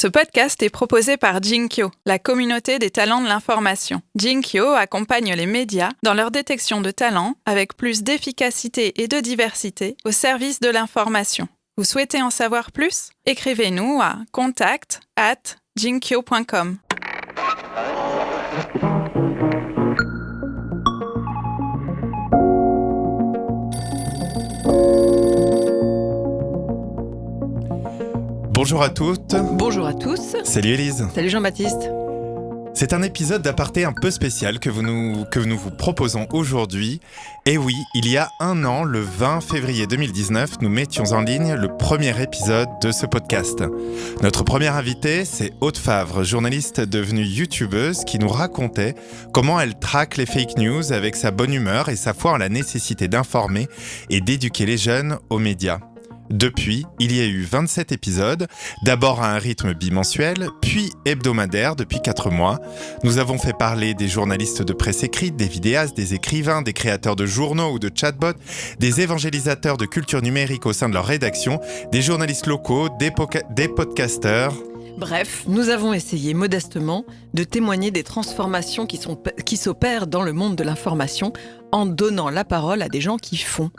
Ce podcast est proposé par Jinkyo, la communauté des talents de l'information. Jinkyo accompagne les médias dans leur détection de talents avec plus d'efficacité et de diversité au service de l'information. Vous souhaitez en savoir plus? Écrivez-nous à contact@jinkyo.com. Bonjour à toutes. Bonjour à tous. Salut Élise. Salut Jean-Baptiste. C'est un épisode d'Aparté un peu spécial que nous vous proposons aujourd'hui. Et oui, il y a un an, le 20 février 2019, nous mettions en ligne le premier épisode de ce podcast. Notre première invitée, c'est Aude Favre, journaliste devenue youtubeuse qui nous racontait comment elle traque les fake news avec sa bonne humeur et sa foi en la nécessité d'informer et d'éduquer les jeunes aux médias. Depuis, il y a eu 27 épisodes, d'abord à un rythme bimensuel, puis hebdomadaire depuis 4 mois. Nous avons fait parler des journalistes de presse écrite, des vidéastes, des écrivains, des créateurs de journaux ou de chatbots, des évangélisateurs de culture numérique au sein de leur rédaction, des journalistes locaux, des podcasteurs. Bref, nous avons essayé modestement de témoigner des transformations qui s'opèrent dans le monde de l'information en donnant la parole à des gens qui font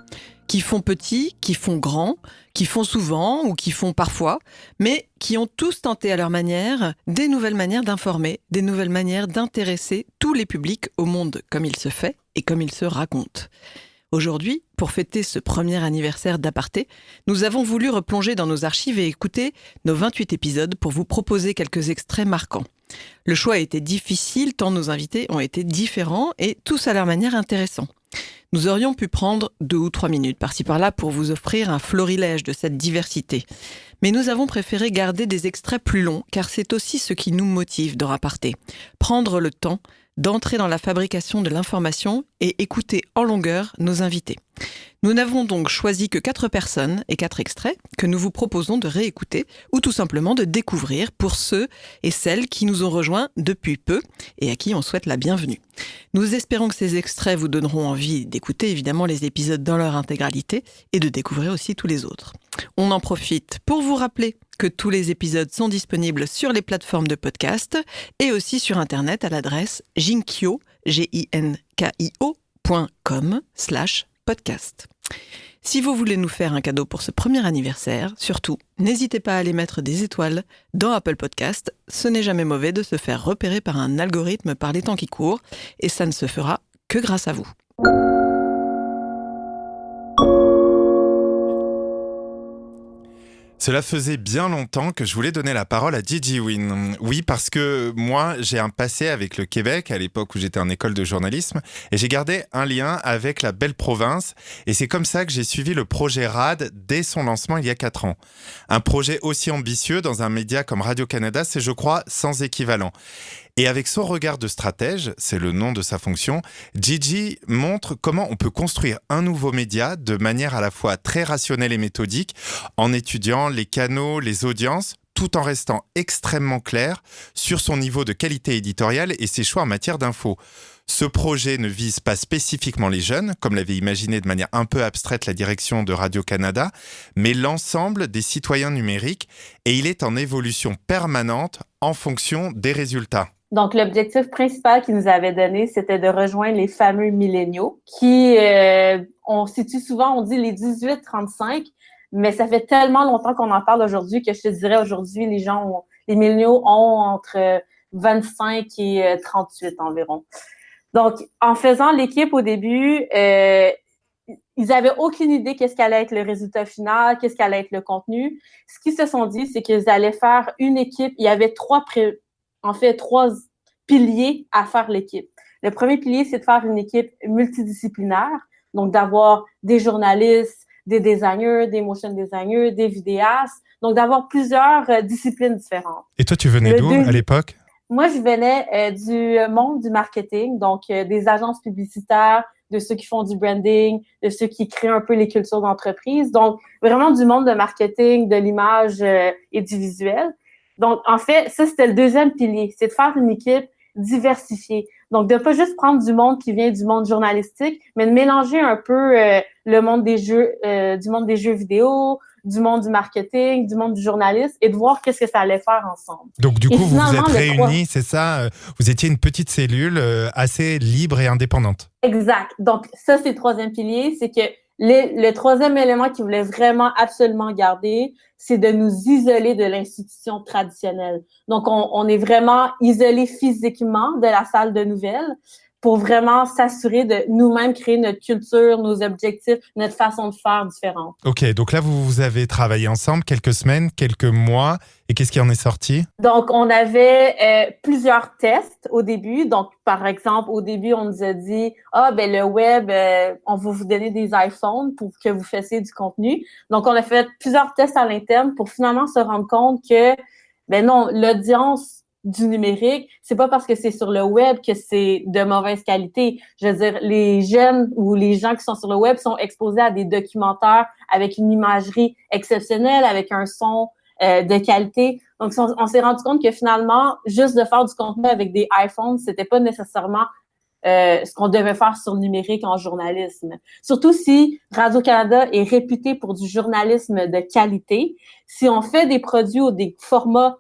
petit, qui font grand, qui font souvent ou qui font parfois, mais qui ont tous tenté à leur manière des nouvelles manières d'informer, des nouvelles manières d'intéresser tous les publics au monde comme il se fait et comme il se raconte. Aujourd'hui, pour fêter ce premier anniversaire d'Aparté, nous avons voulu replonger dans nos archives et écouter nos 28 épisodes pour vous proposer quelques extraits marquants. Le choix a été difficile tant nos invités ont été différents et tous à leur manière intéressants. Nous aurions pu prendre 2 ou 3 minutes par-ci par-là pour vous offrir un florilège de cette diversité. Mais nous avons préféré garder des extraits plus longs car c'est aussi ce qui nous motive dans Aparté. Prendre le temps d'entrer dans la fabrication de l'information et écouter en longueur nos invités. Nous n'avons donc choisi que 4 personnes et 4 extraits que nous vous proposons de réécouter ou tout simplement de découvrir pour ceux et celles qui nous ont rejoints depuis peu et à qui on souhaite la bienvenue. Nous espérons que ces extraits vous donneront envie d'écouter évidemment les épisodes dans leur intégralité et de découvrir aussi tous les autres. On en profite pour vous rappeler que tous les épisodes sont disponibles sur les plateformes de podcast et aussi sur Internet à l'adresse jinkyo, jinkio.com/podcast. Si vous voulez nous faire un cadeau pour ce premier anniversaire, surtout, n'hésitez pas à aller mettre des étoiles dans Apple Podcast. Ce n'est jamais mauvais de se faire repérer par un algorithme par les temps qui courent et ça ne se fera que grâce à vous. Cela faisait bien longtemps que je voulais donner la parole à Gigi Wynn. Oui, parce que moi, j'ai un passé avec le Québec, à l'époque où j'étais en école de journalisme, et j'ai gardé un lien avec la belle province, et c'est comme ça que j'ai suivi le projet RAD dès son lancement il y a 4 ans. Un projet aussi ambitieux dans un média comme Radio-Canada, c'est, je crois, sans équivalent. Et avec son regard de stratège, c'est le nom de sa fonction, Gigi montre comment on peut construire un nouveau média de manière à la fois très rationnelle et méthodique, en étudiant les canaux, les audiences, tout en restant extrêmement clair sur son niveau de qualité éditoriale et ses choix en matière d'info. Ce projet ne vise pas spécifiquement les jeunes, comme l'avait imaginé de manière un peu abstraite la direction de Radio-Canada, mais l'ensemble des citoyens numériques, et il est en évolution permanente en fonction des résultats. Donc, l'objectif principal qu'ils nous avaient donné, c'était de rejoindre les fameux milléniaux qui, on situe souvent, on dit les 18-35, mais ça fait tellement longtemps qu'on en parle aujourd'hui que je te dirais aujourd'hui, les milléniaux ont entre 25 et 38 environ. Donc, en faisant l'équipe au début, ils avaient aucune idée qu'est-ce qu'allait être le résultat final, qu'est-ce qu'allait être le contenu. Ce qu'ils se sont dit, c'est qu'ils allaient faire une équipe. Il y avait 3 piliers à faire l'équipe. Le premier pilier, c'est de faire une équipe multidisciplinaire, donc d'avoir des journalistes, des designers, des motion designers, des vidéastes, donc d'avoir plusieurs disciplines différentes. Et toi, tu venais d'où à l'époque? Moi, je venais du monde du marketing, donc des agences publicitaires, de ceux qui font du branding, de ceux qui créent un peu les cultures d'entreprise, donc vraiment du monde de marketing, de l'image et du visuel. Donc, en fait, ça, c'était le deuxième pilier, c'est de faire une équipe diversifiée. Donc, de pas juste prendre du monde qui vient du monde journalistique, mais de mélanger un peu le monde des jeux, du monde des jeux vidéo, du monde du marketing, du monde du journalisme et de voir qu'est-ce que ça allait faire ensemble. Donc du coup, vous vous êtes réunis, réunis, c'est ça? Vous étiez une petite cellule assez libre et indépendante. Exact. Donc ça, c'est le troisième pilier, c'est que le troisième élément qu'ils voulaient vraiment absolument garder, c'est de nous isoler de l'institution traditionnelle. Donc, on est vraiment isolé physiquement de la salle de nouvelles pour vraiment s'assurer de nous-mêmes créer notre culture, nos objectifs, notre façon de faire différente. Ok, donc là, vous avez travaillé ensemble quelques semaines, quelques mois, et qu'est-ce qui en est sorti? Donc, on avait plusieurs tests au début. Donc, par exemple, au début, on nous a dit « Ah, ben le web, on va vous donner des iPhones pour que vous fassiez du contenu. » Donc, on a fait plusieurs tests à l'interne pour finalement se rendre compte que, ben non, l'audience du numérique, c'est pas parce que c'est sur le web que c'est de mauvaise qualité. Je veux dire, les jeunes ou les gens qui sont sur le web sont exposés à des documentaires avec une imagerie exceptionnelle, avec un son de qualité. Donc, on s'est rendu compte que finalement, juste de faire du contenu avec des iPhones, c'était pas nécessairement ce qu'on devait faire sur le numérique en journalisme. Surtout si Radio-Canada est réputé pour du journalisme de qualité. Si on fait des produits ou des formats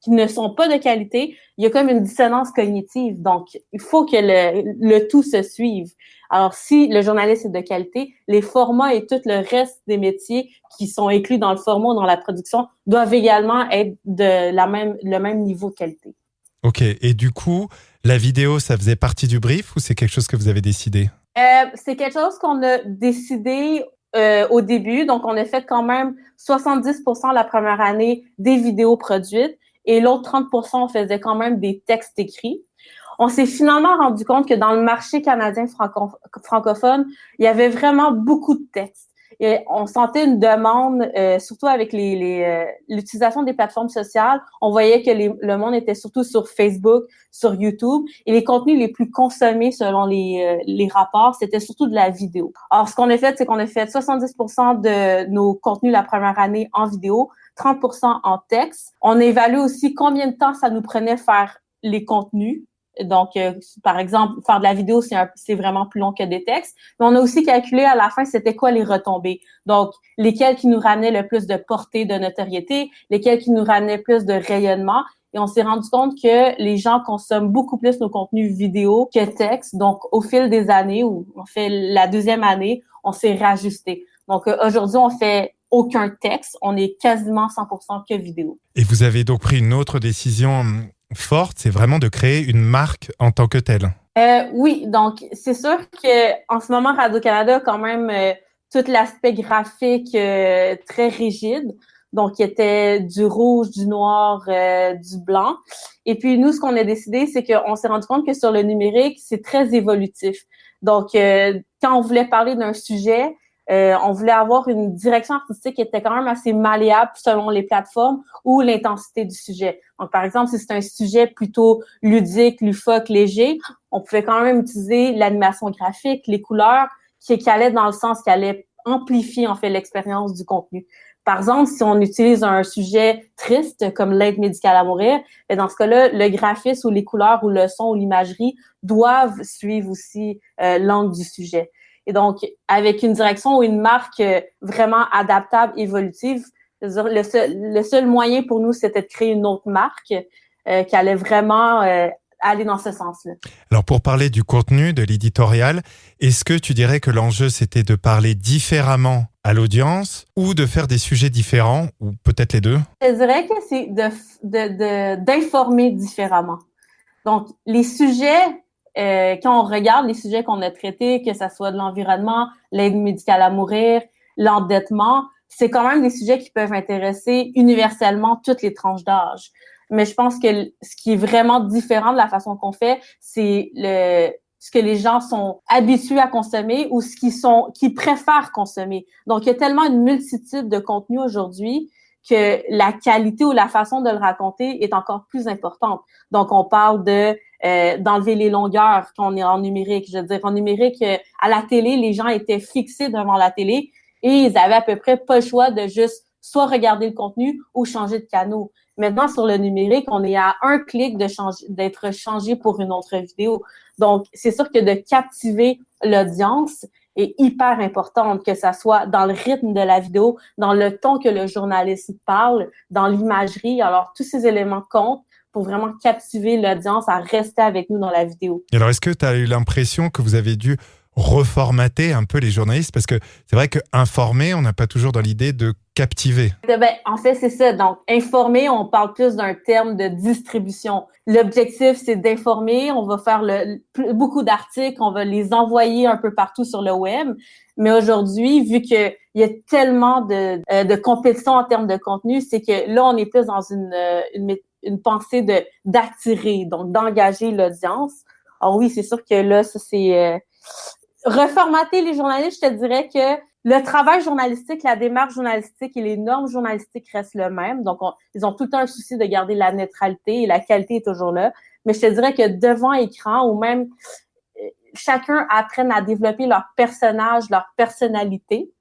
qui ne sont pas de qualité, il y a comme une dissonance cognitive. Donc, il faut que le tout se suive. Alors, si le journalisme est de qualité, les formats et tout le reste des métiers qui sont inclus dans le format ou dans la production doivent également être le même niveau de qualité. Ok, et du coup, la vidéo, ça faisait partie du brief ou c'est quelque chose que vous avez décidé? C'est quelque chose qu'on a décidé au début. Donc, on a fait quand même 70% la première année des vidéos produites et l'autre 30%, on faisait quand même des textes écrits. On s'est finalement rendu compte que dans le marché canadien francophone, il y avait vraiment beaucoup de textes. Et on sentait une demande, surtout avec l'utilisation des plateformes sociales. On voyait que le monde était surtout sur Facebook, sur YouTube, et les contenus les plus consommés selon les rapports, c'était surtout de la vidéo. Alors, ce qu'on a fait, c'est qu'on a fait 70% de nos contenus la première année en vidéo, 30% en texte. On évalue aussi combien de temps ça nous prenait faire les contenus. Donc, par exemple, faire de la vidéo, c'est vraiment plus long que des textes. Mais on a aussi calculé à la fin, c'était quoi les retombées. Donc, lesquels qui nous ramenaient le plus de portée, de notoriété, lesquels qui nous ramenaient plus de rayonnement. Et on s'est rendu compte que les gens consomment beaucoup plus nos contenus vidéo que texte. Donc, au fil des années, ou on fait la deuxième année, on s'est rajusté. Donc, aujourd'hui, on fait aucun texte. On est quasiment 100% que vidéo. Et vous avez donc pris une autre décision forte, c'est vraiment de créer une marque en tant que telle. Oui, donc c'est sûr que en ce moment, Radio-Canada a quand même tout l'aspect graphique très rigide. Donc, il y était du rouge, du noir, du blanc. Et puis, nous, ce qu'on a décidé, c'est qu'on s'est rendu compte que sur le numérique, c'est très évolutif. Donc, quand on voulait parler d'un sujet, on voulait avoir une direction artistique qui était quand même assez malléable selon les plateformes ou l'intensité du sujet. Donc, par exemple, si c'est un sujet plutôt ludique, loufoque, léger, on pouvait quand même utiliser l'animation graphique, les couleurs qui allaient dans le sens qui allait amplifier, en fait, l'expérience du contenu. Par exemple, si on utilise un sujet triste comme l'aide médicale à mourir, bien dans ce cas-là, le graphisme ou les couleurs ou le son ou l'imagerie doivent suivre aussi l'angle du sujet. Et donc, avec une direction ou une marque vraiment adaptable, évolutive, le seul moyen pour nous, c'était de créer une autre marque qui allait vraiment aller dans ce sens-là. Alors, pour parler du contenu, de l'éditorial, est-ce que tu dirais que l'enjeu, c'était de parler différemment à l'audience ou de faire des sujets différents, ou peut-être les deux? Je dirais que c'est d'informer différemment. Donc, les sujets... quand on regarde les sujets qu'on a traités, que ça soit de l'environnement, l'aide médicale à mourir, l'endettement, c'est quand même des sujets qui peuvent intéresser universellement toutes les tranches d'âge. Mais je pense que ce qui est vraiment différent de la façon qu'on fait, c'est ce que les gens sont habitués à consommer ou qui préfèrent consommer. Donc, il y a tellement une multitude de contenus aujourd'hui que la qualité ou la façon de le raconter est encore plus importante. Donc, on parle d'enlever les longueurs quand on est en numérique. Je veux dire, en numérique, à la télé, les gens étaient fixés devant la télé et ils avaient à peu près pas le choix de juste soit regarder le contenu ou changer de canal. Maintenant, sur le numérique, on est à un clic d'être changé pour une autre vidéo. Donc, c'est sûr que de captiver l'audience est hyper importante, que ça soit dans le rythme de la vidéo, dans le ton que le journaliste parle, dans l'imagerie. Alors, tous ces éléments comptent pour vraiment captiver l'audience à rester avec nous dans la vidéo. Et alors, est-ce que tu as eu l'impression que vous avez dû reformater un peu les journalistes? Parce que c'est vrai qu'informer, on n'a pas toujours dans l'idée de captiver. En fait, c'est ça. Donc, informer, on parle plus d'un terme de distribution. L'objectif, c'est d'informer. On va faire beaucoup d'articles, on va les envoyer un peu partout sur le web. Mais aujourd'hui, vu qu'il y a tellement de compétition en termes de contenu, c'est que là, on est plus dans une pensée d'attirer, donc d'engager l'audience. Alors oui, c'est sûr que là, ça c'est reformater les journalistes. Je te dirais que le travail journalistique, la démarche journalistique et les normes journalistiques restent le même. Donc, ils ont tout le temps un souci de garder la neutralité et la qualité est toujours là. Mais je te dirais que devant écran ou même chacun apprenne à développer leur personnage, leur personnalité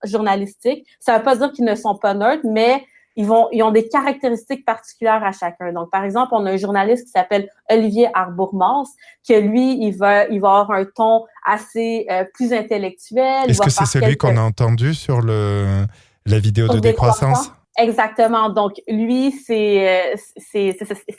journalistique. Ça veut pas dire qu'ils ne sont pas neutres, mais ils ont des caractéristiques particulières à chacun. Donc, par exemple, on a un journaliste qui s'appelle Olivier Arbourmans, que lui, il va avoir un ton assez plus intellectuel. Est-ce que c'est celui qu'on a entendu sur la vidéo de décroissance? Exactement. Donc, lui, c'est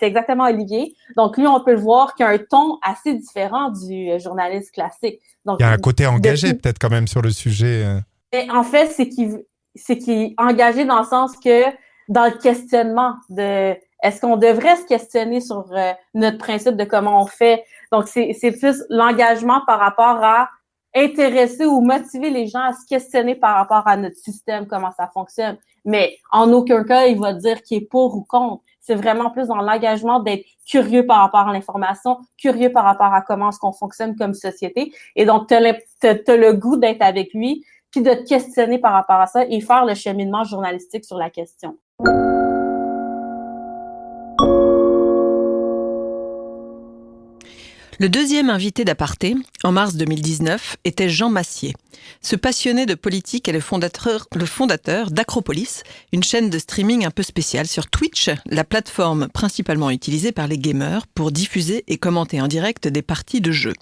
exactement Olivier. Donc, lui, on peut le voir qu'il a un ton assez différent du journaliste classique. Donc, il y a un côté engagé peut-être quand même sur le sujet. Et en fait, c'est qu'il est engagé dans le sens que dans le questionnement de est-ce qu'on devrait se questionner sur notre principe de comment on fait. Donc, c'est plus l'engagement par rapport à intéresser ou motiver les gens à se questionner par rapport à notre système, comment ça fonctionne. Mais en aucun cas, il va dire qu'il est pour ou contre. C'est vraiment plus dans l'engagement d'être curieux par rapport à l'information, curieux par rapport à comment est-ce qu'on fonctionne comme société. Et donc, t'as le goût d'être avec lui, puis de te questionner par rapport à ça et faire le cheminement journalistique sur la question. Le deuxième invité d'Aparté, en mars 2019, était Jean Massier. Ce passionné de politique est le fondateur d'Acropolis, une chaîne de streaming un peu spéciale sur Twitch, la plateforme principalement utilisée par les gamers pour diffuser et commenter en direct des parties de jeux.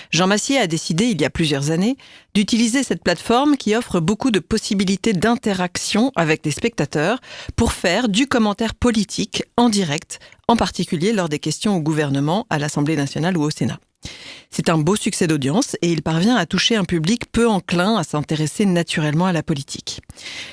Jean Massier a décidé, il y a plusieurs années, d'utiliser cette plateforme qui offre beaucoup de possibilités d'interaction avec les spectateurs pour faire du commentaire politique en direct, en particulier lors des questions au gouvernement, à l'Assemblée nationale ou au Sénat. C'est un beau succès d'audience et il parvient à toucher un public peu enclin à s'intéresser naturellement à la politique.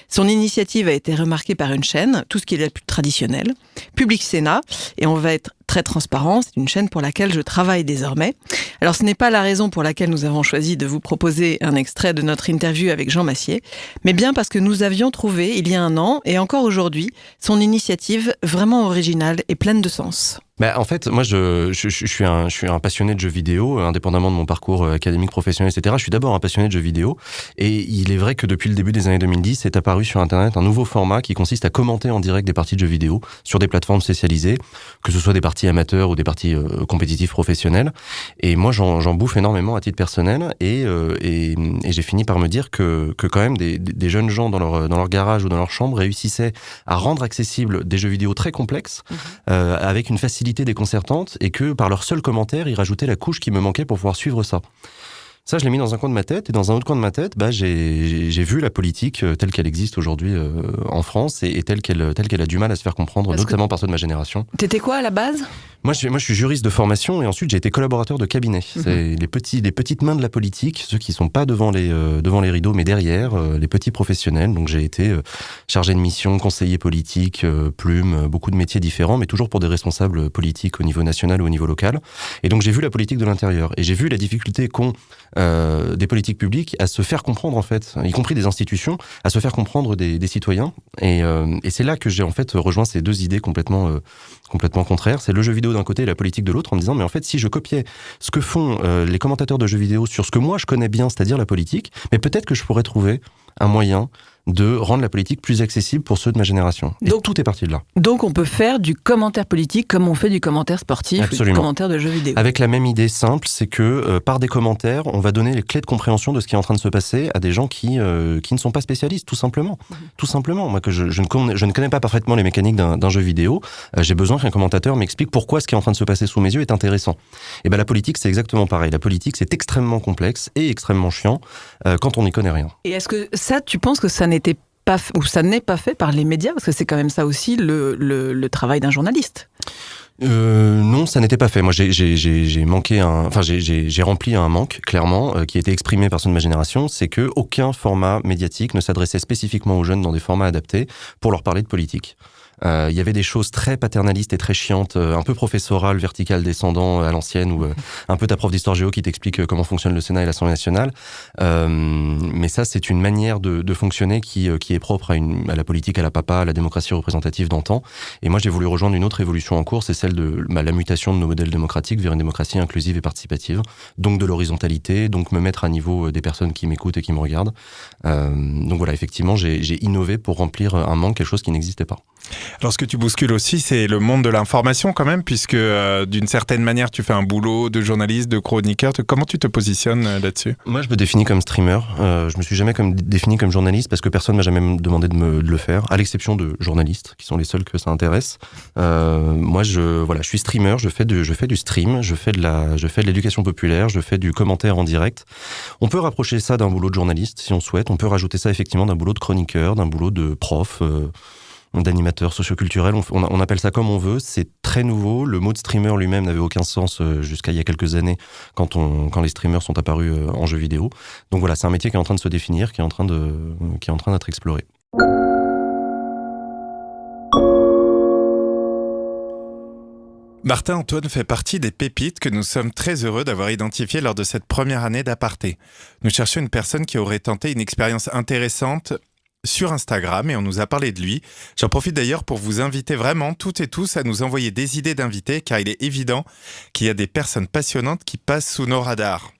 Son initiative a été remarquée par une chaîne, tout ce qui est le plus traditionnel, Public Sénat, et on va être très transparent, c'est une chaîne pour laquelle je travaille désormais. Alors ce n'est pas la raison pour laquelle nous avons choisi de vous proposer un extrait de notre interview avec Jean Massier, mais bien parce que nous avions trouvé, il y a un an et encore aujourd'hui, son initiative vraiment originale et pleine de sens. En fait, moi, je suis un passionné de jeux vidéo, indépendamment de mon parcours académique, professionnel, etc. Je suis d'abord un passionné de jeux vidéo. Et il est vrai que depuis le début des années 2010, est apparu sur Internet un nouveau format qui consiste à commenter en direct des parties de jeux vidéo sur des plateformes spécialisées, que ce soit des parties amateurs ou des parties compétitives professionnelles. Et moi, j'en bouffe énormément à titre personnel. Et j'ai fini par me dire que quand même des jeunes gens dans leur garage ou dans leur chambre réussissaient à rendre accessibles des jeux vidéo très complexes, avec une facilité déconcertante, et que par leur seul commentaire, ils rajoutaient la couche qui me manquait pour pouvoir suivre ça. Ça, je l'ai mis dans un coin de ma tête, et dans un autre coin de ma tête, j'ai vu la politique telle qu'elle existe aujourd'hui en France, et telle qu'elle a du mal à se faire comprendre, notamment par ceux de ma génération. T'étais quoi à la base ? Moi, je suis juriste de formation, et ensuite j'ai été collaborateur de cabinet. C'est les petites mains de la politique, ceux qui sont pas devant les rideaux, mais derrière, les petits professionnels. Donc j'ai été chargé de mission, conseiller politique, plume, beaucoup de métiers différents, mais toujours pour des responsables politiques au niveau national ou au niveau local. Et donc j'ai vu la politique de l'intérieur, et j'ai vu la difficulté qu'ont des politiques publiques à se faire comprendre, en fait, y compris des institutions, à se faire comprendre des citoyens. Et c'est là que j'ai en fait rejoint ces deux idées complètement contraires. C'est le jeu vidéo d'un côté et la politique de l'autre, en me disant, mais en fait, si je copiais ce que font les commentateurs de jeux vidéo sur ce que moi je connais bien, c'est-à-dire la politique, mais peut-être que je pourrais trouver un moyen de rendre la politique plus accessible pour ceux de ma génération. Et Donc, tout est parti de là. Donc on peut faire du commentaire politique comme on fait du commentaire sportif, Absolument. ou du commentaire de jeux vidéo. Avec la même idée simple, c'est que par des commentaires, on va donner les clés de compréhension de ce qui est en train de se passer à des gens qui ne sont pas spécialistes, tout simplement. Tout simplement. Moi, que je ne connais pas parfaitement les mécaniques d'un jeu vidéo, j'ai besoin qu'un commentateur m'explique pourquoi ce qui est en train de se passer sous mes yeux est intéressant. Et ben la politique, c'est exactement pareil. La politique, c'est extrêmement complexe et extrêmement chiant quand on n'y connaît rien. Et est-ce que ça, tu penses que ça n'était pas ou ça n'est pas fait par les médias, parce que c'est quand même ça aussi le travail d'un journaliste. Non, ça n'était pas fait. Moi, j'ai rempli un manque, clairement, qui était exprimé par ceux de ma génération, c'est que aucun format médiatique ne s'adressait spécifiquement aux jeunes dans des formats adaptés pour leur parler de politique. Il y avait des choses très paternalistes et très chiantes, un peu professorales, verticales, descendant à l'ancienne, ou un peu ta prof d'histoire géo qui t'explique comment fonctionne le Sénat et l'Assemblée nationale. Mais ça, c'est une manière de fonctionner qui est propre à la politique, à la papa, à la démocratie représentative d'antan. Et moi, j'ai voulu rejoindre une autre évolution en cours, c'est celle de la mutation de nos modèles démocratiques vers une démocratie inclusive et participative. Donc de l'horizontalité, donc me mettre à niveau des personnes qui m'écoutent et qui me regardent. Donc voilà, effectivement, j'ai innové pour remplir un manque, quelque chose qui n'existait pas. Alors ce que tu bouscules aussi, c'est le monde de l'information quand même, puisque d'une certaine manière, tu fais un boulot de journaliste, de chroniqueur. Comment tu te positionnes là-dessus ? Moi, je me définis comme streamer. Je me suis jamais défini comme journaliste parce que personne m'a jamais demandé de le faire, à l'exception de journalistes, qui sont les seuls que ça intéresse. Moi, je suis streamer. Je fais du stream. Je fais de l'éducation populaire. Je fais du commentaire en direct. On peut rapprocher ça d'un boulot de journaliste, si on souhaite. On peut rajouter ça effectivement d'un boulot de chroniqueur, d'un boulot de prof. D'animateur socioculturel, on appelle ça comme on veut, c'est très nouveau. Le mot de streamer lui-même n'avait aucun sens jusqu'à il y a quelques années quand les streamers sont apparus en jeu vidéo. Donc voilà, c'est un métier qui est en train de se définir, qui est en train d'être exploré. Martin-Antoine fait partie des pépites que nous sommes très heureux d'avoir identifiées lors de cette première année d'Aparté. Nous cherchons une personne qui aurait tenté une expérience intéressante sur Instagram et on nous a parlé de lui. J'en profite d'ailleurs pour vous inviter vraiment toutes et tous à nous envoyer des idées d'invités, car il est évident qu'il y a des personnes passionnantes qui passent sous nos radars.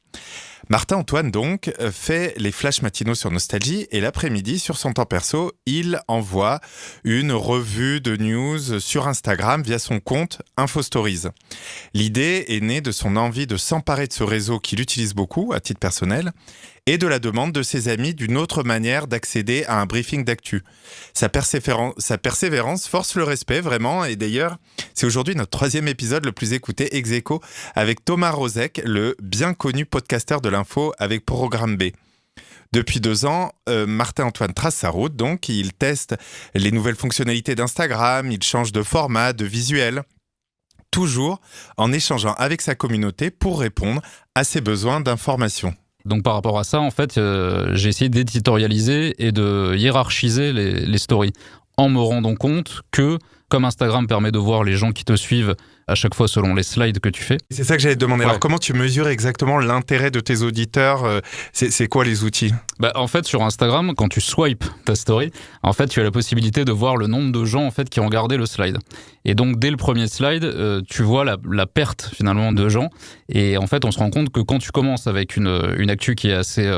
Martin-Antoine donc fait les flashs matinaux sur Nostalgie et l'après-midi sur son temps perso, il envoie une revue de news sur Instagram via son compte InfoStories. L'idée est née de son envie de s'emparer de ce réseau qu'il utilise beaucoup à titre personnel et de la demande de ses amis d'une autre manière d'accéder à un briefing d'actu. Sa persévérance force le respect, vraiment, et d'ailleurs, c'est aujourd'hui notre 3e épisode le plus écouté ex aequo avec Thomas Rozek, le bien connu podcasteur de l'info avec Programme B. Depuis 2 ans, Martin-Antoine trace sa route, donc il teste les nouvelles fonctionnalités d'Instagram, il change de format, de visuel, toujours en échangeant avec sa communauté pour répondre à ses besoins d'information. Donc par rapport à ça, en fait, j'ai essayé d'éditorialiser et de hiérarchiser les stories en me rendant compte que, comme Instagram permet de voir les gens qui te suivent à chaque fois selon les slides que tu fais. C'est ça que j'allais te demander. Ouais. Alors comment tu mesures exactement l'intérêt de tes auditeurs ? C'est quoi les outils ? En fait, sur Instagram, quand tu swipes ta story, en fait, tu as la possibilité de voir le nombre de gens en fait qui ont regardé le slide. Et donc, dès le premier slide, tu vois la perte finalement de gens. Et en fait, on se rend compte que quand tu commences avec une actu qui est assez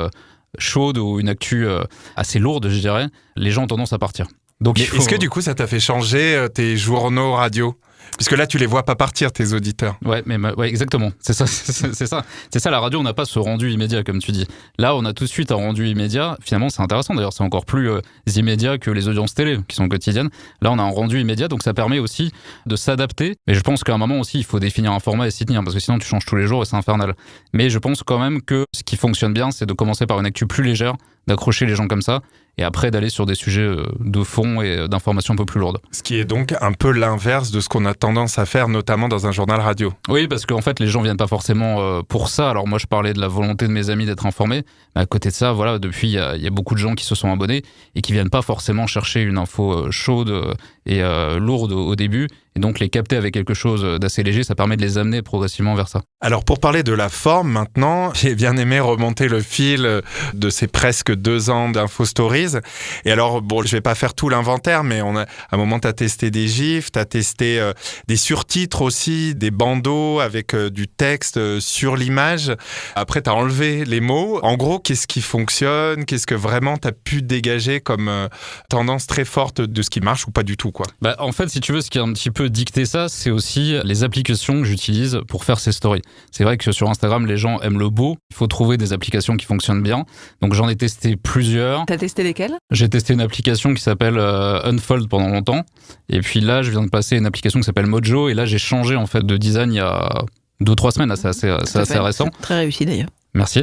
chaude ou une actu assez lourde, je dirais, les gens ont tendance à partir. Donc, Est-ce que du coup, ça t'a fait changer tes journaux radio ? Puisque là, tu les vois pas partir, tes auditeurs. Ouais, exactement. C'est ça, c'est ça. C'est ça, la radio, on n'a pas ce rendu immédiat, comme tu dis. Là, on a tout de suite un rendu immédiat. Finalement, c'est intéressant. D'ailleurs, c'est encore plus immédiat que les audiences télé, qui sont quotidiennes. Là, on a un rendu immédiat, donc ça permet aussi de s'adapter. Mais je pense qu'à un moment aussi, il faut définir un format et s'y tenir, parce que sinon, tu changes tous les jours et c'est infernal. Mais je pense quand même que ce qui fonctionne bien, c'est de commencer par une actu plus légère, d'accrocher les gens comme ça, et après d'aller sur des sujets de fond et d'informations un peu plus lourdes. Ce qui est donc un peu l'inverse de ce qu'on a tendance à faire, notamment dans un journal radio. Oui, parce qu'en fait, les gens viennent pas forcément pour ça. Alors moi, je parlais de la volonté de mes amis d'être informés, mais à côté de ça, voilà, depuis, il y a beaucoup de gens qui se sont abonnés et qui viennent pas forcément chercher une info chaude et lourde au début. Et Et donc les capter avec quelque chose d'assez léger, ça permet de les amener progressivement vers ça. Alors pour parler de la forme maintenant, j'ai bien aimé remonter le fil de ces presque 2 ans d'Info Stories. Et alors, bon, je vais pas faire tout l'inventaire, mais à un moment, tu as testé des gifs, tu as testé des surtitres aussi, des bandeaux avec du texte sur l'image. Après, tu as enlevé les mots. En gros, qu'est-ce qui fonctionne? Qu'est-ce que vraiment tu as pu dégager comme tendance très forte de ce qui marche ou pas du tout, quoi? En fait, si tu veux, ce qui a un petit peu dicté ça, c'est aussi les applications que j'utilise pour faire ces stories. C'est vrai que sur Instagram, les gens aiment le beau. Il faut trouver des applications qui fonctionnent bien. Donc j'en ai testé plusieurs. T'as testé lesquelles? J'ai testé une application qui s'appelle Unfold pendant longtemps. Et puis là, je viens de passer une application qui s'appelle Mojo. Et là, j'ai changé en fait de design il y a 2-3 semaines. Là, c'est assez récent. C'est très réussi d'ailleurs. Merci.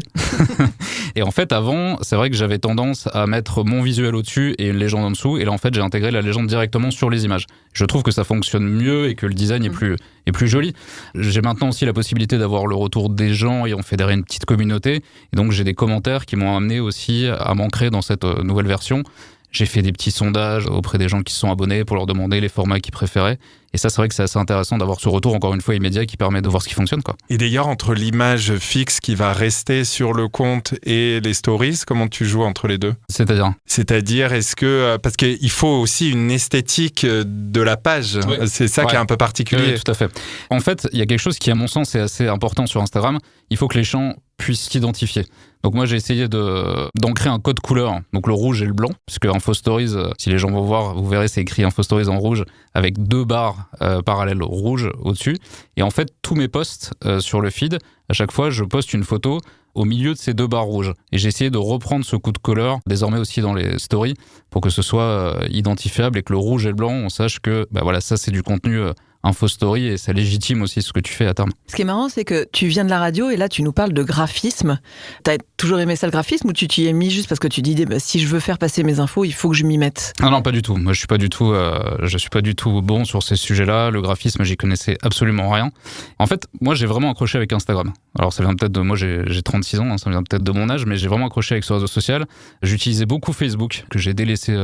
Et en fait, avant, c'est vrai que j'avais tendance à mettre mon visuel au-dessus et une légende en dessous. Et là, en fait, j'ai intégré la légende directement sur les images. Je trouve que ça fonctionne mieux et que le design est plus joli. J'ai maintenant aussi la possibilité d'avoir le retour des gens et on fédère une petite communauté. Et donc, j'ai des commentaires qui m'ont amené aussi à m'ancrer dans cette nouvelle version. J'ai fait des petits sondages auprès des gens qui se sont abonnés pour leur demander les formats qu'ils préféraient. Et ça, c'est vrai que c'est assez intéressant d'avoir ce retour, encore une fois, immédiat qui permet de voir ce qui fonctionne, quoi. Et d'ailleurs, entre l'image fixe qui va rester sur le compte et les stories, comment tu joues entre les deux? C'est-à-dire, est-ce que... Parce qu'il faut aussi une esthétique de la page. Oui. C'est ça qui est un peu particulier. Oui, tout à fait. En fait, il y a quelque chose qui, à mon sens, est assez important sur Instagram. Il faut que les gens puissent s'identifier. Donc moi, j'ai essayé d'ancrer un code couleur, donc le rouge et le blanc, puisque Info Stories, si les gens vont voir, vous verrez, c'est écrit Info Stories en rouge, avec 2 barres parallèles rouges au-dessus. Et en fait, tous mes posts sur le feed, à chaque fois, je poste une photo au milieu de ces 2 barres rouges. Et j'ai essayé de reprendre ce coup de couleur, désormais aussi dans les stories, pour que ce soit identifiable et que le rouge et le blanc, on sache que voilà, ça, c'est du contenu Info Story et ça légitime aussi ce que tu fais à terme. Ce qui est marrant, c'est que tu viens de la radio et là, tu nous parles de graphisme. T'as toujours aimé ça, le graphisme, ou tu t'y es mis juste parce que tu dis si je veux faire passer mes infos, il faut que je m'y mette? Non, pas du tout. Moi, je suis pas du tout bon sur ces sujets-là. Le graphisme, j'y connaissais absolument rien. En fait, moi, j'ai vraiment accroché avec Instagram. Alors, ça vient peut-être de moi, j'ai 36 ans, ça vient peut-être de mon âge, mais j'ai vraiment accroché avec ce réseau social. J'utilisais beaucoup Facebook, que j'ai délaissé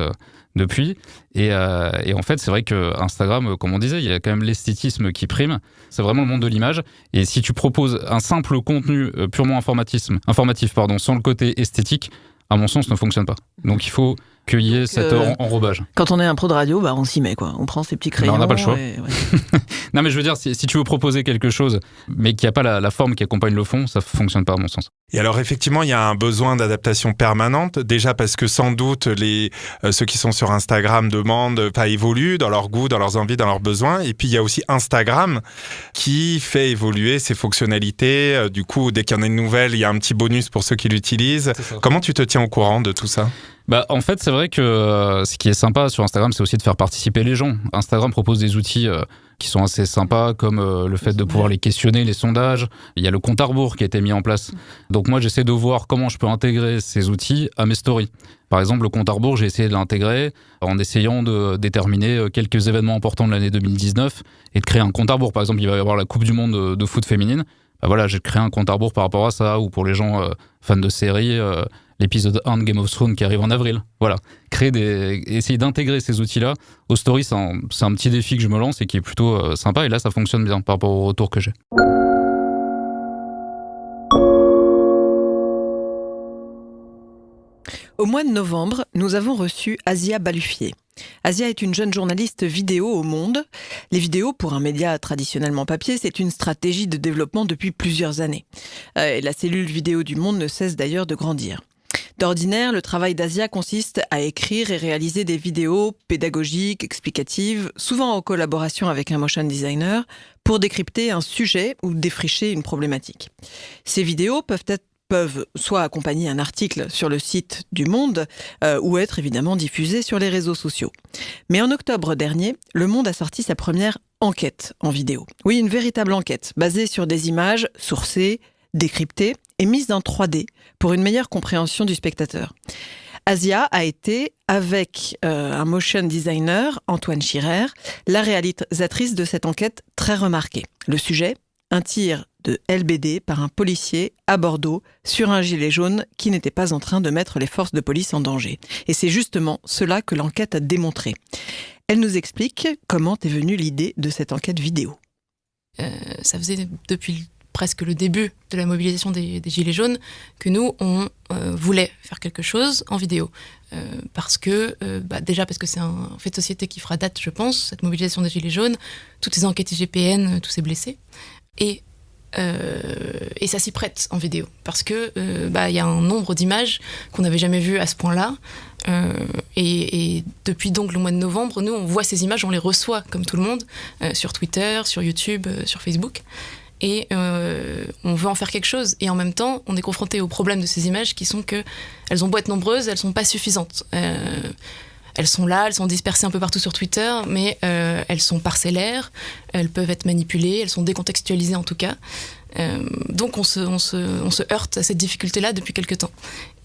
depuis. Et en fait, c'est vrai que Instagram, comme on disait, il y a quand même l'esthétisme qui prime. C'est vraiment le monde de l'image. Et si tu proposes un simple contenu purement informatif, sans le côté esthétique, à mon sens, ne fonctionne pas. Donc il faut qu'il y ait cet enrobage. Quand on est un pro de radio, on s'y met, quoi. On prend ses petits crayons. On n'a pas le choix. Non, mais je veux dire, si tu veux proposer quelque chose, mais qu'il n'y a pas la forme qui accompagne le fond, ça ne fonctionne pas, à mon sens. Et alors, effectivement, il y a un besoin d'adaptation permanente. Déjà parce que sans doute, ceux qui sont sur Instagram évoluent dans leurs goûts, dans leurs envies, dans leurs besoins. Et puis, il y a aussi Instagram qui fait évoluer ses fonctionnalités. Du coup, dès qu'il y en a une nouvelle, il y a un petit bonus pour ceux qui l'utilisent. Comment tu te tiens au courant de tout ça ? En fait, c'est vrai que ce qui est sympa sur Instagram, c'est aussi de faire participer les gens. Instagram propose des outils qui sont assez sympas, comme le fait de pouvoir les questionner, les sondages. Il y a le compte à rebours qui a été mis en place. Donc moi, j'essaie de voir comment je peux intégrer ces outils à mes stories. Par exemple, le compte à rebours, j'ai essayé de l'intégrer en essayant de déterminer quelques événements importants de l'année 2019 et de créer un compte à rebours. Par exemple, il va y avoir la Coupe du Monde de foot féminine. Voilà, j'ai créé un compte à rebours par rapport à ça, ou pour les gens fans de séries, l'épisode 1 de Game of Thrones qui arrive en avril. Voilà, essayer d'intégrer ces outils-là aux stories, c'est un petit défi que je me lance et qui est plutôt sympa. Et là, ça fonctionne bien par rapport au retour que j'ai. Au mois de novembre, nous avons reçu Asia Baluffier. Asia est une jeune journaliste vidéo au Monde. Les vidéos, pour un média traditionnellement papier, c'est une stratégie de développement depuis plusieurs années. Et la cellule vidéo du Monde ne cesse d'ailleurs de grandir. D'ordinaire, le travail d'Asia consiste à écrire et réaliser des vidéos pédagogiques, explicatives, souvent en collaboration avec un motion designer, pour décrypter un sujet ou défricher une problématique. Ces vidéos peuvent soit accompagner un article sur le site du Monde ou être évidemment diffusées sur les réseaux sociaux. Mais en octobre dernier, Le Monde a sorti sa première enquête en vidéo. Oui, une véritable enquête basée sur des images sourcées, décryptées et mises en 3D pour une meilleure compréhension du spectateur. Asia a été, avec un motion designer, Antoine Schirer, la réalisatrice de cette enquête très remarquée. Le sujet ? Un tir de LBD par un policier à Bordeaux sur un gilet jaune qui n'était pas en train de mettre les forces de police en danger. Et c'est justement cela que l'enquête a démontré. Elle nous explique comment est venue l'idée de cette enquête vidéo. Ça faisait depuis presque le début de la mobilisation des Gilets jaunes que nous, on voulait faire quelque chose en vidéo. Déjà parce que c'est un fait de société qui fera date, je pense, cette mobilisation des Gilets jaunes, toutes ces enquêtes IGPN, tous ces blessés. Et ça s'y prête en vidéo, parce que y a un nombre d'images qu'on n'avait jamais vues à ce point-là. Et depuis donc le mois de novembre, nous, on voit ces images, on les reçoit comme tout le monde, sur Twitter, sur YouTube, sur Facebook. Et on veut en faire quelque chose. Et en même temps, on est confronté au problème de ces images qui sont qu'elles ont beau être nombreuses, elles ne sont pas suffisantes. Elles sont là, elles sont dispersées un peu partout sur Twitter, mais elles sont parcellaires, elles peuvent être manipulées, elles sont décontextualisées en tout cas. Donc on se heurte à cette difficulté-là depuis quelque temps.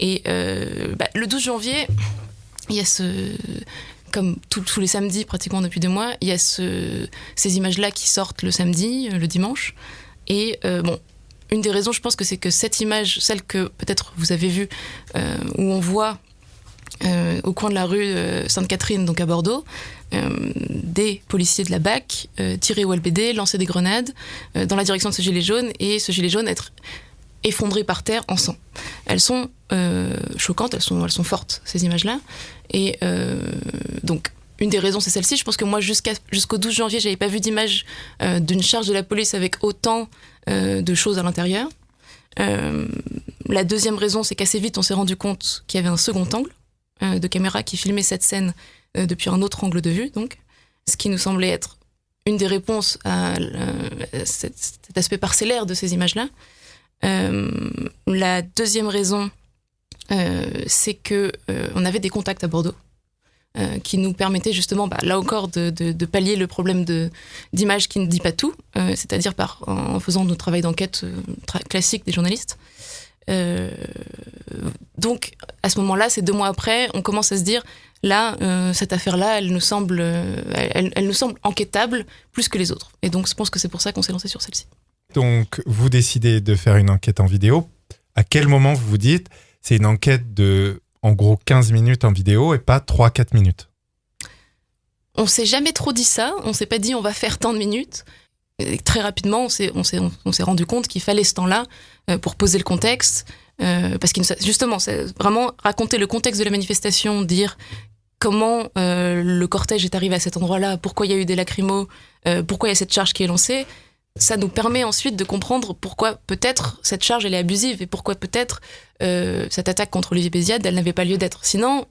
Et le 12 janvier, il y a comme tous les samedis pratiquement depuis 2 mois, il y a ces images-là qui sortent le samedi, le dimanche. Et une des raisons, je pense que c'est que cette image, celle que peut-être vous avez vue, où on voit au coin de la rue Sainte-Catherine, donc à Bordeaux, des policiers de la BAC tirer au LBD, lancer des grenades dans la direction de ce gilet jaune, et ce gilet jaune être effondré par terre en sang. Elles sont choquantes, elles sont fortes, ces images-là. Et donc, une des raisons, c'est celle-ci. Je pense que moi, jusqu'au 12 janvier, j'avais pas vu d'image d'une charge de la police avec autant de choses à l'intérieur. La deuxième raison, c'est qu'assez vite, on s'est rendu compte qu'il y avait un second angle de caméra qui filmait cette scène depuis un autre angle de vue, donc, ce qui nous semblait être une des réponses à cet aspect parcellaire de ces images-là. La deuxième raison, c'est que on avait des contacts à Bordeaux qui nous permettaient justement, là encore, de pallier le problème d'image qui ne dit pas tout, c'est-à-dire en faisant notre travail d'enquête classique des journalistes. Donc, à ce moment-là, c'est 2 mois après, on commence à se dire, là, cette affaire-là, elle nous semble enquêtable plus que les autres. Et donc, je pense que c'est pour ça qu'on s'est lancé sur celle-ci. Donc, vous décidez de faire une enquête en vidéo. À quel moment vous vous dites, c'est une enquête de, en gros, 15 minutes en vidéo et pas 3-4 minutes? On s'est jamais trop dit ça. On s'est pas dit, on va faire tant de minutes. Et très rapidement, on s'est rendu compte qu'il fallait ce temps-là pour poser le contexte. Parce que justement, c'est vraiment raconter le contexte de la manifestation, dire comment le cortège est arrivé à cet endroit-là, pourquoi il y a eu des lacrymos, pourquoi il y a cette charge qui est lancée. Ça nous permet ensuite de comprendre pourquoi peut-être cette charge elle est abusive et pourquoi peut-être cette attaque contre Olivier Béziade elle n'avait pas lieu d'être. Sinon,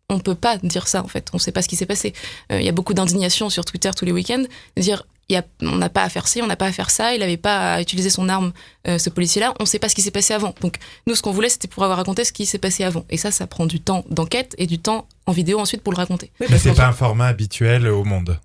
on peut pas dire ça en fait. On sait pas ce qui s'est passé. Il y a beaucoup d'indignation sur Twitter tous les week-ends de dire on n'a pas à faire ci, on n'a pas à faire ça. Il n'avait pas à utiliser son arme, ce policier-là. On sait pas ce qui s'est passé avant. Donc nous, ce qu'on voulait, c'était pouvoir raconter ce qui s'est passé avant. Et ça prend du temps d'enquête et du temps en vidéo ensuite pour le raconter. Oui, c'est pas un format habituel au monde.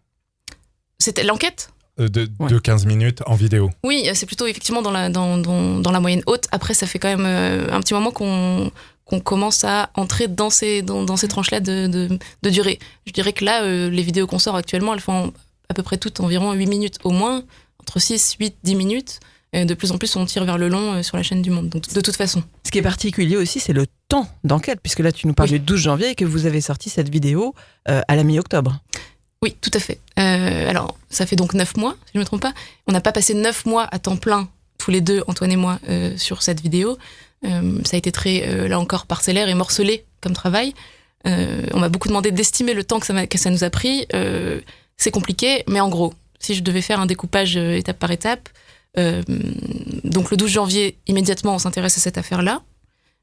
C'était l'enquête. De 15 minutes en vidéo. Oui, c'est plutôt effectivement dans la moyenne haute. Après, ça fait quand même un petit moment qu'on commence à entrer dans ces tranches-là de durée. Je dirais que là, les vidéos qu'on sort actuellement, elles font à peu près toutes environ 8 minutes au moins, entre 6, 8, 10 minutes. Et de plus en plus, on tire vers le long sur la chaîne du Monde. Donc, de toute façon. Ce qui est particulier aussi, c'est le temps d'enquête, puisque là, tu nous parles du 12 janvier et que vous avez sorti cette vidéo à la mi-octobre. Oui, tout à fait. Alors, ça fait donc 9 mois, si je ne me trompe pas. On n'a pas passé 9 mois à temps plein, tous les deux, Antoine et moi, sur cette vidéo. Ça a été très, là encore, parcellaire et morcelé comme travail. On m'a beaucoup demandé d'estimer le temps que ça nous a pris. C'est compliqué, mais en gros, si je devais faire un découpage étape par étape, donc le 12 janvier, immédiatement, on s'intéresse à cette affaire-là.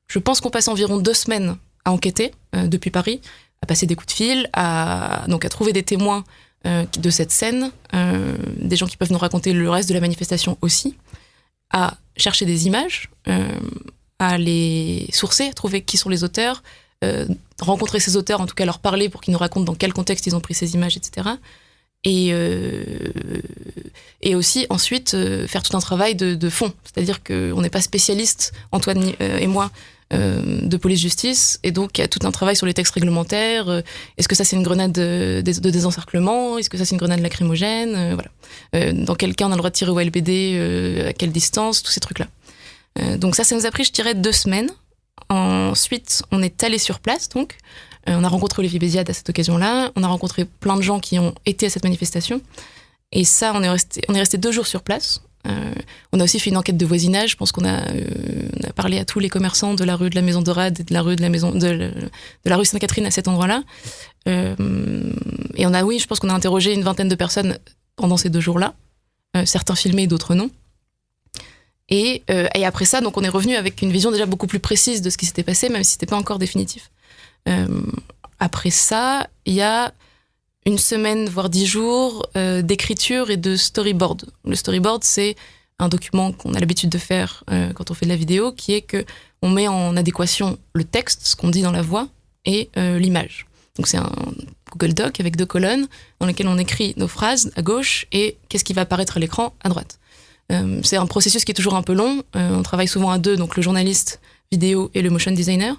Je pense qu'on passe environ 2 semaines à enquêter depuis Paris, à passer des coups de fil, à trouver des témoins de cette scène, des gens qui peuvent nous raconter le reste de la manifestation aussi, à chercher des images, à les sourcer, trouver qui sont les auteurs, rencontrer ces auteurs, en tout cas leur parler pour qu'ils nous racontent dans quel contexte ils ont pris ces images, etc. Et aussi ensuite faire tout un travail de fond, c'est-à-dire qu'on n'est pas spécialiste, Antoine et moi, de police-justice. Et donc, il y a tout un travail sur les textes réglementaires. Est-ce que ça, c'est une grenade de désencerclement? Est-ce que ça, c'est une grenade lacrymogène? Voilà. Dans quel cas on a le droit de tirer au LBD? À quelle distance? Tous ces trucs-là. Donc ça nous a pris, je dirais, 2 semaines. Ensuite, on est allé sur place, donc. On a rencontré Olivier Béziade à cette occasion-là. On a rencontré plein de gens qui ont été à cette manifestation. Et ça, on est resté 2 jours sur place. On a aussi fait une enquête de voisinage. Je pense qu'on a parlé à tous les commerçants de la rue de la Maison Dorade et de la rue de la rue Sainte-Catherine à cet endroit-là. Et je pense qu'on a interrogé une 20aine de personnes pendant ces 2 jours-là. Certains filmés, d'autres non. Et après ça, donc on est revenu avec une vision déjà beaucoup plus précise de ce qui s'était passé, même si c'était pas encore définitif. Après ça, il y a 1 semaine, voire 10 jours d'écriture et de storyboard. Le storyboard, c'est un document qu'on a l'habitude de faire quand on fait de la vidéo, qui est que on met en adéquation le texte, ce qu'on dit dans la voix, et l'image. Donc c'est un Google Doc avec 2 colonnes dans lesquelles on écrit nos phrases à gauche et qu'est-ce qui va apparaître à l'écran à droite. C'est un processus qui est toujours un peu long. On travaille souvent à 2, donc le journaliste vidéo et le motion designer.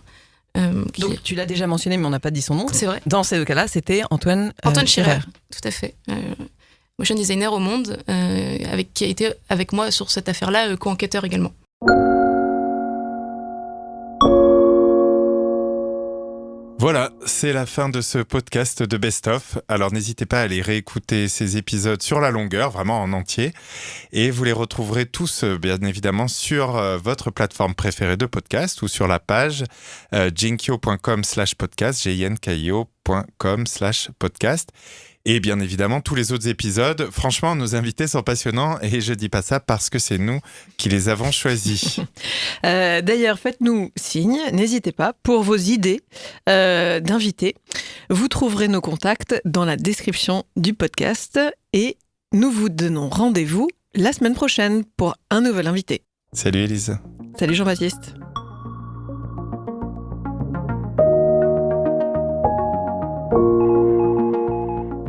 Donc tu l'as déjà mentionné, mais on n'a pas dit son nom. C'est vrai. Dans ces 2 cas-là, c'était Antoine Schirer. Tout à fait. Motion designer au Monde, qui a été avec moi sur cette affaire-là, co-enquêteur également. Voilà, c'est la fin de ce podcast de Best Of. Alors n'hésitez pas à aller réécouter ces épisodes sur la longueur, vraiment en entier. Et vous les retrouverez tous, bien évidemment, sur votre plateforme préférée de podcast ou sur la page jinkyo.com/podcast, jinkyo.com/podcast. Et bien évidemment, tous les autres épisodes. Franchement, nos invités sont passionnants et je dis pas ça parce que c'est nous qui les avons choisis. D'ailleurs, faites-nous signe, n'hésitez pas, pour vos idées d'invités. Vous trouverez nos contacts dans la description du podcast et nous vous donnons rendez-vous la semaine prochaine pour un nouvel invité. Salut Élise. Salut Jean-Baptiste.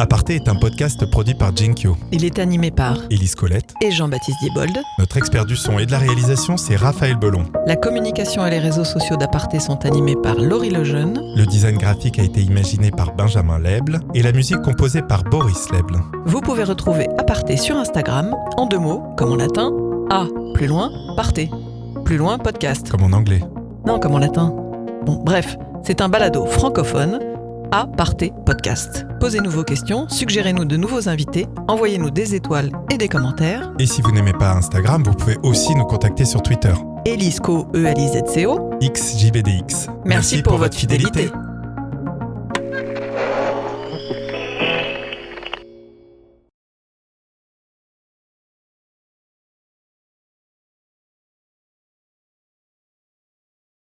Aparté est un podcast produit par Jinkyo. Il est animé par Élise Colette et Jean-Baptiste Diebold. Notre expert du son et de la réalisation, c'est Raphaël Belon. La communication et les réseaux sociaux d'Aparté sont animés par Laurie Lejeune. Le design graphique a été imaginé par Benjamin Leble et la musique composée par Boris Leble. Vous pouvez retrouver Aparté sur Instagram en 2 mots, comme en latin, A, plus loin, Parté. Plus loin, podcast. Comme en anglais. Non, comme en latin. Bon, bref, c'est un balado francophone. Aparté podcast. Posez-nous vos questions, suggérez-nous de nouveaux invités, envoyez-nous des étoiles et des commentaires. Et si vous n'aimez pas Instagram, vous pouvez aussi nous contacter sur Twitter. Elisco, ELIZCO. XJBDX. Merci pour votre fidélité.